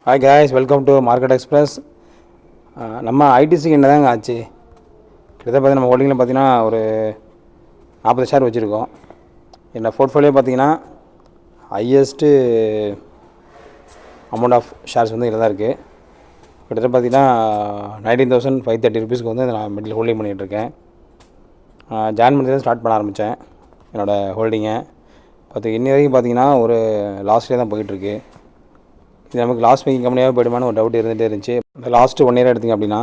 Hi guys, welcome to market express. நம்ம ஐடிசிக்கு என்ன தாங்க ஆச்சு? கிட்டத்தட்ட பார்த்தீங்கன்னா நம்ம ஹோல்டிங்கில் பார்த்தீங்கன்னா ஒரு 40 ஷேர் வச்சுருக்கோம். என்னோடய போர்ட்ஃபோலியோ பார்த்தீங்கன்னா ஹையஸ்ட்டு அமௌண்ட் ஆஃப் ஷேர்ஸ் வந்து இதில் தான் இருக்குது. கிட்டத்தட்ட பார்த்தீங்கன்னா 19,530 ருபீஸ்க்கு வந்து நான் மிடில் ஹோல்டிங் பண்ணிகிட்ருக்கேன். ஜாயின் பண்ணி தான் ஸ்டார்ட் பண்ண ஆரம்பித்தேன் என்னோடய ஹோல்டிங்கை. இன்னி வரைக்கும் பார்த்தீங்கன்னா ஒரு லாஸ்ட்லேயே தான் போயிட்டுருக்கு. இது நமக்கு லாஸ்ட் மேக்கிங் கம்பெனியாக போய்டுமான்னு ஒரு டவுட் இருந்துகிட்டே இருந்துச்சு. இந்த லாஸ்ட்டு 1 இயர் எடுத்திங்க அப்படின்னா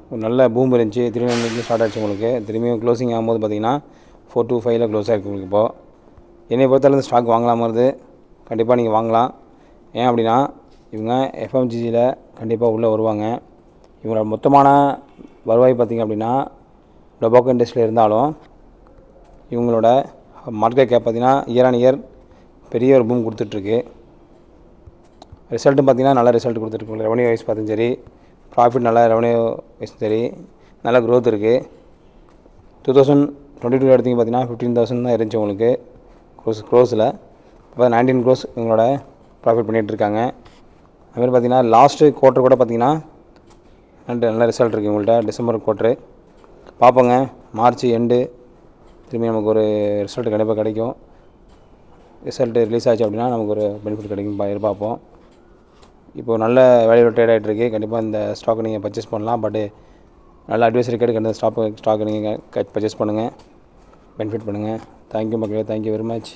ஒரு நல்ல பூம் இருந்துச்சு. திரும்பி ஸ்டார்ட் ஆகிடுச்சு உங்களுக்கு. திரும்பியும் க்ளோசிங் ஆகும்போது பார்த்தீங்கன்னா 425 க்ளோஸ் ஆகிருக்கு உங்களுக்கு. இப்போது என்னை பொறுத்தளவு ஸ்டாக் வாங்கலாமா வருது, கண்டிப்பாக நீங்கள் வாங்கலாம். ஏன் அப்படின்னா இவங்க எஃப்எம்ஜிசியில் கண்டிப்பாக உள்ளே வருவாங்க. இவங்களோட மொத்தமான வருவாய் பார்த்திங்க அப்படின்னா டொபாக்கோ இண்டஸ்ட்ரியில் இருந்தாலும் இவங்களோட மார்க்கெட் கேப் பார்த்திங்கன்னா இயர் ஆன் இயர் பெரிய ஒரு பூம் கொடுத்துட்ருக்கு. ரிசல்ட்டும் பார்த்திங்கன்னா நல்ல ரிசல்ட் கொடுத்துருக்கு. ரெவன்யூ வைஸ் பார்த்தும் சரி, ப்ராஃபிட் நல்ல ரெவன்யூ வைஸ் சரி, நல்ல க்ரோத் இருக்குது. 2022 எடுத்திங்க பார்த்தீங்கன்னா 15,000 தான் இருந்துச்சு உங்களுக்கு க்ரோஸில். இப்போ 19 க்ரோஸ் இவங்களோட ப்ராஃபிட் பண்ணிகிட்ருக்காங்க. அதுமாதிரி பார்த்திங்கன்னா லாஸ்ட்டு குவார்ட்டர் கூட பார்த்திங்கன்னா நல்ல ரிசல்ட் இருக்குது உங்கள்கிட்ட. டிசம்பர் குவார்ட்ரு பார்ப்போங்க. மார்ச் எண்டு திரும்பி நமக்கு ஒரு ரிசல்ட் கண்டிப்பாக கிடைக்கும். ரிசல்ட்டு ரிலீஸ் ஆச்சு அப்படின்னா நமக்கு ஒரு பெனிஃபிட் கிடைக்கும் எதிர்பார்ப்போம். இப்போது நல்ல வேல்யூ ட்ரேட் ஆகிட்டுருக்கு. கண்டிப்பாக இந்த ஸ்டாக்கை நீங்கள் பர்ச்சேஸ் பண்ணலாம். பட்டு நல்ல அட்வைசரி கேட்டு இந்த ஸ்டாக்கை நீங்கள் பர்ச்சேஸ் பண்ணுங்கள், பெனிஃபிட் பண்ணுங்கள். தேங்க்யூ மக்களே, தேங்க்யூ வெரி மச்.